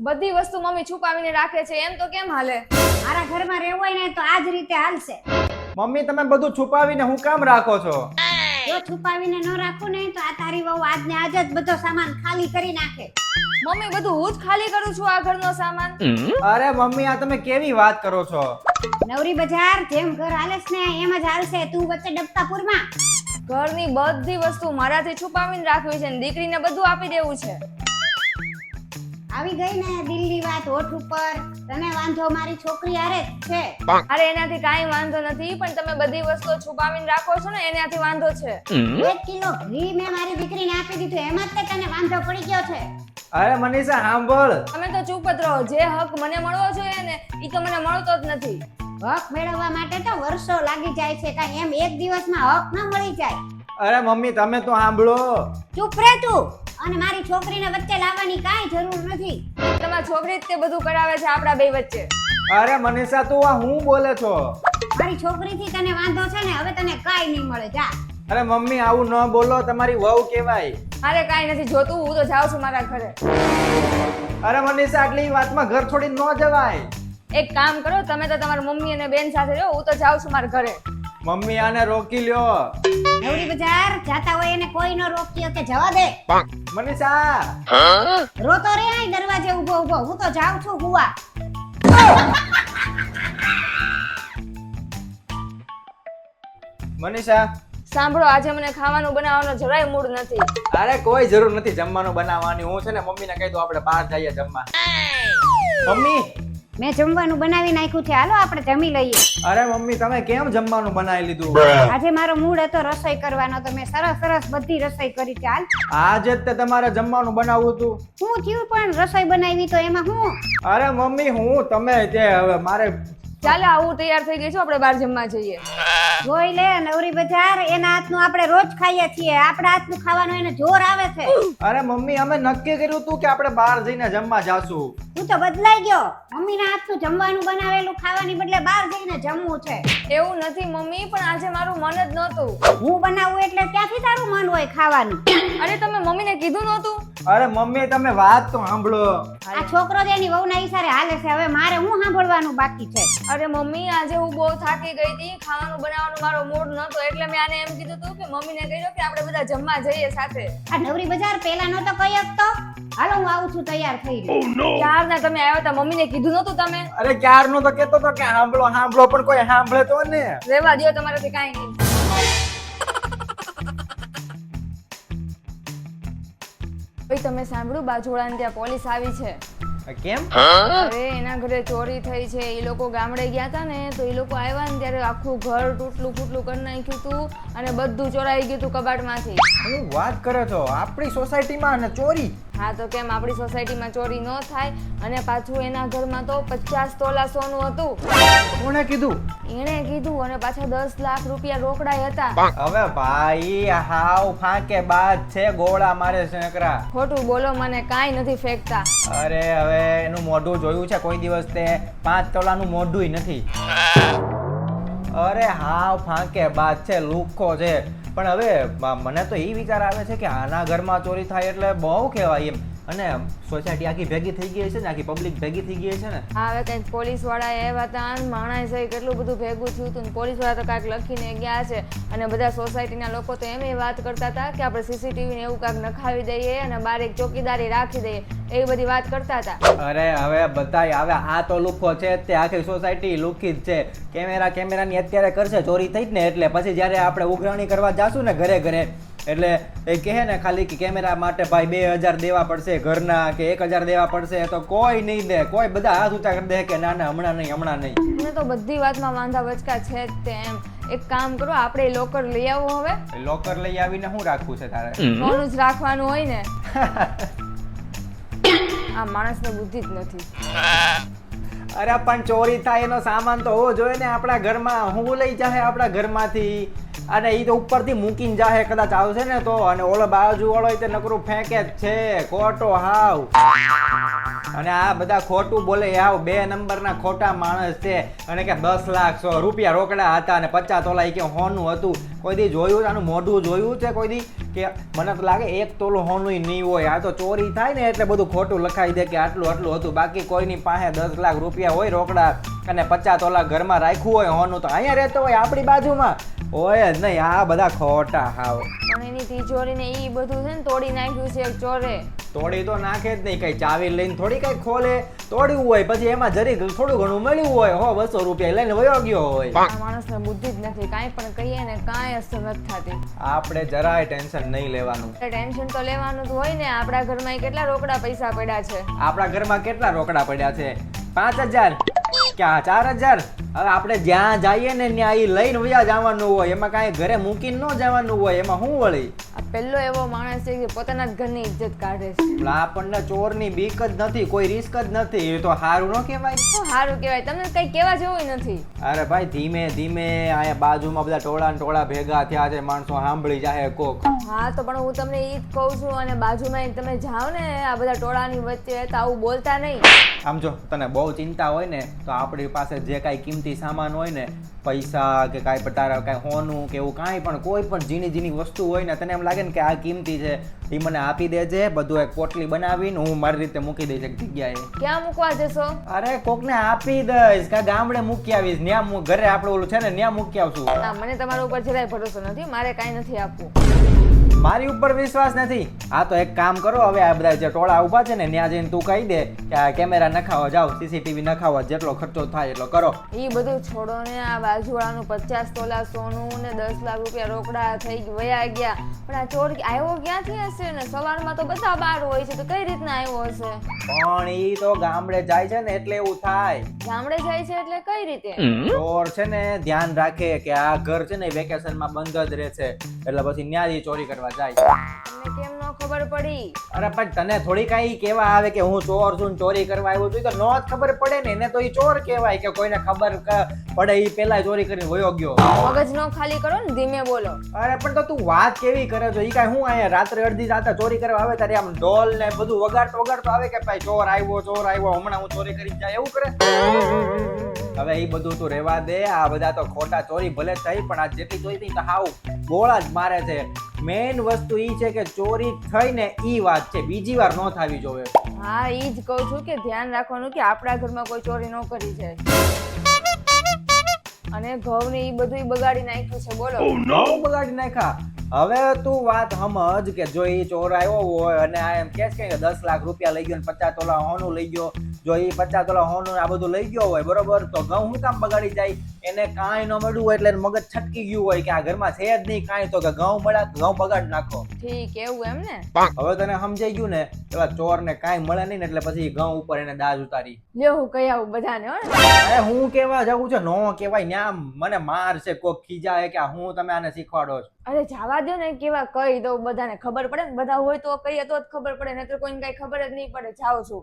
બધી વસ્તુ મમ્મી છુપાવીને રાખે છે, એમ તો કેમ હાલે? મારા ઘરમાં રહેવું હોય ને તો આ જ રીતે હાલશે. મમ્મી તમે બધું છુપાવીને હું કામ રાખો છો? જો છુપાવીને ન રાખું ને તો આ તારી વહુ આજને આજ જ બધો સામાન ખાલી કરી નાખે. મમ્મી બધું હું જ ખાલી કરું છું આ ઘરનો સામાન. અરે મમ્મી આ તમે કેવી વાત કરો છો? નવરી બજાર જેમ ઘર હાલે છે ને એમ જ હાલશે. તું વચ્ચે ડબકાપુરમાં. ઘરની બધી વસ્તુ મારાથી છુપાવીને રાખવી છે ને દીકરીને બધું આપી દેવું છે. આવી ગઈ ને દિલની વાત હોઠ ઉપર. તને વાંધો મારી છોકરી હારે જ છે. અરે એનાથી કાંઈ વાંધો નથી, પણ તમે બધી વસ્તુ છુપાવીને રાખો છો ને એનાથી વાંધો છે. 1 કિલો ઘી મેં મારી દીકરીને આપી દીધું, એમાં જ તે તને વાંધો પડી ગયો છે. અરે મનીષા સાંભળ. તમે તો ચૂપ જ રહો. જે હક મને મળવો જોઈએ ને ઈ તો મને મળતો જ નથી. હક મેળવવા માટે તો વર્ષો લાગી જાય છે, કાંઈ એમ એક દિવસમાં હક ન મળી જાય. અરે મમ્મી તમે તો સાંભળો. ચૂપ રહે તું. અને મારી છોકરીને વચ્ચે લાવવાની કાંઈ જરૂર નથી. તમારી છોકરી જ તે બધું કરાવે છે આપણા બે વચ્ચે. અરે મનીષા તું આ હું બોલે છો? મારી છોકરીથી તને વાંધો છે ને, હવે તને કાંઈ નહીં મળે. જા. અરે મમ્મી આવું ન બોલો, તમારી વહુ કહેવાય. મારે કાંઈ નથી જોતું, હું તો જાઉં છું મારા ઘરે. અરે મનીષા આટલી વાતમાં ઘર છોડીને ન જવાય. એક કામ કરો, તમે તો તમારી મમ્મી અને બેન સાથે રહો, હું તો જાઉં છું મારા ઘરે. મમ્મી આને રોકી લ્યો. નવરી બજાર જાતા હોય એને કોઈ ન રોકી કે જવા દે. મનીષા રોતો રે આય દરવાજે ઊભો ઊભો. હું તો જાઉં છું હુવા. મનીષા સાંભળો, આજે મને ખાવાનું બનાવવાનો જરાય મૂડ નથી. અરે કોઈ જરૂર નથી જમવાનું બનાવવાની. હું છે ને મમ્મીને કહી દઉં આપણે બહાર જઈએ જમવા. મમ્મી મેં જમવાનું બનાવી નાખ્યું છે, હાલો આપણે જમી લઈએ. અરે મમ્મી તમે કેમ જમવાનું બનાવી લીધું? આજે મારો મૂડ હતો રસોઈ કરવાનો, તો મેં સરસ બધી રસોઈ કરી છે. હાલ. આજે જ તે તમારે જમવાનું બનાવવું હતું. હું થયું પણ રસોઈ બનાવી તો એમાં હું? અરે મમ્મી હું તમે જે હવે મારે ચાલો હું તૈયાર થઈ ગઈ છું, આપણે બહાર જમવા જઈએ. જોઈ લે નવરી બજાર, એના હાથનું આપણે રોજ ખાઈએ છીએ. આપણા હાથનું ખાવાનું એને જોર આવે છે. અરે મમ્મી અમે નક્કી કર્યું હતું કે આપણે બહાર જઈને જમવા જાશું. તું તો બદલાઈ ગયો. મમ્મીના હાથનું જમવાનું બનાવેલું ખાવાની બદલે બહાર જઈને જમવું છે. એવું નથી મમ્મી, પણ આજે મારું મન જ નહોતું. હું બનાવું એટલે ક્યાંથી તારું મન હોય ખાવાનું? અરે તમે મમ્મીને કીધું નહોતું? અરે મમ્મી તમે વાત તો સાંભળો. આ છોકરો જ એની વહુના ઈશારે હાલે છે. હવે મારે હું સાંભળવાનું બાકી છે? અરે મમ્મી આજે હું બહુ થાકી ગઈ હતી, ખાવાનું બનાવવાનો મારો મૂડ નહોતો, એટલે મેં આને એમ કીધું હતું કે મમ્મીને કહ્યું કે આપણે બધા જમવા જઈએ સાથે. આ નવરી બજાર પેલા નતો કહી શકતો? હાલો હું આવું છું તૈયાર થઈને. ક્યારના તમે આવ્યા હતા, મમ્મીને કીધું નહોતું તમે? અરે ક્યારનો તો કેતો તો કે સાંભળો પણ કોઈ સાંભળે તો ને. રહેવા દ્યો, તમારાથી કાંઈ નહીં. ભાઈ તમે સાંભળ્યું, બાજુવાળાને ત્યાં પોલીસ આવી છે. કેમ? અરે એના ઘરે ચોરી થઈ છે. એ લોકો ગામડે ગયા હતા ને તો એ લોકો આવ્યા ને ત્યારે આખું ઘર તૂટલું ફૂટલું કરી નાખ્યું હતું અને બધું ચોરાઈ ગયું હતું કબાટમાંથી. શું વાત કરે છો? આપણી સોસાયટીમાં અને ચોરી? હા તો કેમ આપણી સોસાયટીમાં ચોરી ન થાય? અને પાછું એના ઘરમાં તો 50 તોલા સોનું હતું. કોણે કીધું? એણે કીધું, અને પાછા 10 લાખ રૂપિયા રોકડાય હતા. હવે ભાઈ હાવ ફાંકે બાદ છે, ગોળા મારે છે નકરા. ખોટું બોલો, મને કાંઈ નથી ફેંકતા. અરે હવે એનું મોઢું જોયું છે કોઈ દિવસ? તે 5 તોલાનું મોઢું નથી. અરે હાવ ફાંકે બાદ છે, લુખ્ખો છે. પણ હવે મને તો એ વિચાર આવે છે કે આના ઘરમાં ચોરી થાય એટલે બહુ કહેવાય એમ. અને સોસાયટી આખી ભેગી થઈ ગઈ છે ને, આખી પબ્લિક ભેગી થઈ ગઈ છે ને. હવે કંઈક પોલીસ વાળા એવા હતા, માણસ કેટલું બધું ભેગું થયું હતું. પોલીસ વાળા તો કાંઈક લખીને ગયા છે, અને બધા સોસાયટીના લોકો તો એમ વાત કરતા હતા કે આપણે સીસીટીવી ને એવું કાંઈક નખાવી દઈએ અને બાર એક ચોકીદારી રાખી દઈએ, એવી બધી વાત કરતા હતા. અરે હવે બધાય આવે, આ તો લુખ્ખો છે તે આખી સોસાયટી લુખ્ખી જ છે. કેમેરાની અત્યારે કરશે ચોરી થઈ જ ને, એટલે પછી જ્યારે આપણે ઉઘરાણી કરવા જાશું ને ઘરે ઘરે, એટલે એ કહે ને ખાલી કે કેમેરા માટે ભાઈ 2000 દેવા પડશે ઘરના, કે 1000 દેવા પડશે, તો કોઈ નહીં દે. કોઈ બધા હાથ ઊંચા કરી દે કે ના ના હમણાં નહીં. મને તો બધી વાતમાં વાંધા વચકા છે જ તે. એમ એક કામ કરો, આપણે લોકર લઈ આવો. હવે લોકર લઈ આવીને શું રાખવું છે તારે? સોનું જ રાખવાનું હોય ને. આ માણસને બુદ્ધિ જ નથી. અરે પણ ચોરી થાય એનો સામાન તો હોવો જોઈએ ને આપણા ઘરમાં. હું લઈ જાહે આપણા ઘરમાંથી? અને એ તો ઉપરથી મૂકીને જાહે કદાચ આવશે ને તો. અને ઓલો બાજુ વાળો તે નકરું ફેંકે જ છે, ખોટો હાવ. અને આ બધા ખોટું બોલે આવ 2 નંબરના ખોટા માણસ છે અને કે 10 લાખ રૂપિયા રોકડા હતા અને 50 તોલા ઈ કે હોનું હતું. કોઈ દી જોયું આનું મોઢું જોયું છે કોઈ દી? કે મને તો લાગે 1 તોલો હોનું નહીં હોય. આ તો ચોરી થાય ને એટલે બધું ખોટું લખાઈ દે કે આટલું હતું. બાકી કોઈની પાસે 10 લાખ રૂપિયા હોય રોકડા અને 50 તોલા ઘરમાં રાખ્યું હોય હોનું તો અહીંયા રહેતો હોય આપણી બાજુમાં હોય જ નહીં. આ બધા ખોટા હાવ. પણ એની તિજોરીને ઈ બધું છે ને તોડી નાખ્યું છે એક ચોરે. તોડી તો નાખે જ નહીં. કઈ ચાવી લઈને થોડી કઈ ખોલે. તોડ્યું હોય પછી એમાં જરી થોડું ઘણું મળ્યું હોય 100-200 રૂપિયા લઈને વયો ગયો હોય. આ માણસને બુદ્ધિ જ નથી. કાંઈ પણ કહીએ ને કાંઈ અસર નથી થતી. આપણે જરાય ટેન્શન નહીં લેવાનું. ટેન્શન તો લેવાનું જ હોય ને. આપણા ઘરમાં કેટલા રોકડા પૈસા પડ્યા છે. આપણા ઘરમાં કેટલા રોકડા પડ્યા છે? 5000 ક્યાં 4000? હવે આપણે જ્યાં જઈએ ને ત્યાં ઈ લઈને વયા જવાનું હોય. એમાં કાંઈ ઘરે મૂકીને ન જવાનું હોય. એમાં શું વળી? આ પહેલો એવો માણસ છે કે પોતાના જ ઘરની ઇજ્જત કાઢે છે. એટલે આપણને ચોરની બીક જ નથી, કોઈ રિસ્ક જ નથી. એ તો સારું ન કહેવાય? શું સારું કહેવાય? તમને કઈ કહેવા જેવું નથી. અરે ભાઈ ધીમે ધીમે અહીંયા બાજુમાં બધા ટોળા ને ટોળા ભેગા થયા છે. માણસો સાંભળી જાય કોક. હા તો પણ હું તમને ઈ જ કહું છું. અને બાજુમાં તમે જાઓ ને આ બધા ટોળાની વચ્ચે તો આવું બોલતા નહીં. આમ જો તને બહુ ચિંતા હોય ને તો આપણી પાસે જે કાંઈ કિંમતી સામાન હોય ને, પૈસા કે કાંઈ પણ તારા કાંઈ હોનું કે એવું કાંઈ પણ કોઈ પણ ઝીણી ઝીણી વસ્તુ હોય ને તને એમ લાગે ને કે આ કિંમતી છે એ મને આપી દેજે. બધું એક પોટલી બનાવીને હું મારી રીતે મૂકી દઈશ એક જગ્યાએ. ક્યાં મૂકવા જશો? અરે કોકને આપી દઈશ કે ગામડે મૂકી આવીશ. ન્યા ઘરે આપણે ઓલું છે ને ન્યા મૂકી આવશું. ના મને તમારા ઉપર જરાય ભરોસો નથી. મારે કાંઈ નથી આપવું. મારી ઉપર વિશ્વાસ નથી? આ તો એક કામ કરો, હવે આ બધા જે ટોળા ઊભા છે ને ત્યાં જઈને તું કહી દે કે આ કેમેરા નખાવા જાઓ, સીસીટીવી નખાવા, જેટલો ખર્ચો થાય એટલો કરો. એ બધું છોડો ને. આ બાજુવાળાનું 50 તોલા સોનું ને 10 લાખ રૂપિયા રોકડા થઈ વયા ગયા. પણ આ ચોર આવ્યો ક્યાંથી હશે? ને સવારમાં તો બધા બહાર હોય છે તો કઈ રીતના આવ્યો હશે? પણ ઈ તો ગામડે જાય છે ને એટલે એવું થાય. ગામડે જાય છે એટલે કઈ રીતે? ચોર છે ને ધ્યાન રાખે કે આ ઘર છે ને વેકેશનમાં બંધ જ રહે છે એટલે પછી ન્યાય ચોરી કરવા જાય. તમને કેમ ન ખબર પડી? અરે પણ તને થોડી કઈ કેવા આવે કે હું ચોર છું ચોરી કરવા આવ્યો છું? તો નો જ ખબર પડે ને. એને તો ઈ ચોર કહેવાય કે કોઈને ખબર પડે ઈ પેલા ચોરી કરીને વયો ગયો. મગજ નો ખાલી કરો ને, ધીમે બોલો. અરે પણ તો તું વાત કેવી કરે છો? ઈ કાંઈ હું અહીંયા રાત્રે અડધી રાતે ચોરી કરવા આવે ત્યારે આમ ઢોલ ને બધું વગાડતો આવે કે ભાઈ ચોર આવ્યો હમણાં હું ચોરી કરી જાય એવું કરે? હવે ઈ બધું તું રહેવા દે. આ બધા તો ખોટા ચોરી ભલે થઈ પણ આ જેટલી ચોરી થઈ તો હાવ ગોળા જ મારે છે. મેઇન વસ્તુ ઈ છે કે ચોરી થઈ ને ઈ વાત છે, બીજી વાર ન થવી જોઈએ. હા ઈ જ કહું છું કે ધ્યાન રાખવાનું કે આપણા ઘરમાં કોઈ ચોરી ન કરી જાય. અને ઘઉં ને ઈ બધું બગાડી નાખ્યું છે. બોલો. બગાડી નાખ્યા? હવે તું વાત સમજ કે જો ઈ ચોર આવ્યો હોય અને આ એમ કે 10 લાખ રૂપિયા લઈ ગયો ને 50 તોલા હોનું લઈ ગયો, જો ઈ 50 તોલા હોનું આ બધું લઈ ગયો હોય બરોબર, તો ઘઉં શું કામ બગાડી જાય? એને કાંઈ ન મળ્યું હોય એટલે મગજ છટકી ગયું હોય કે આ ઘરમાં છે જ નહીં કાંઈ, તો કે ઘઉં બગાડ નાખો. ઠીક એવું એમ ને? હવે તને સમજાઈ ગયું ને? એવા ચોર ને કાંઈ મળે નહીં ને એટલે પછી ઘઉં ઉપર એને દાજ ઉતારી. લ્યો હું કહી આવું બધાને. અરે હું કેવા જવું છે? નો કેવાય. ન્યા મને માર છે કોક ખીજાય કે હું તમે આને શીખવાડો છો. અરે જવા દો ને, કેવા કહી દઉં બધાને ખબર પડે ને. બધા હોય તો કહીએ તો જ ખબર પડે, નહીતર કોઈને કઈ ખબર જ નહીં પડે. જાઉં છું.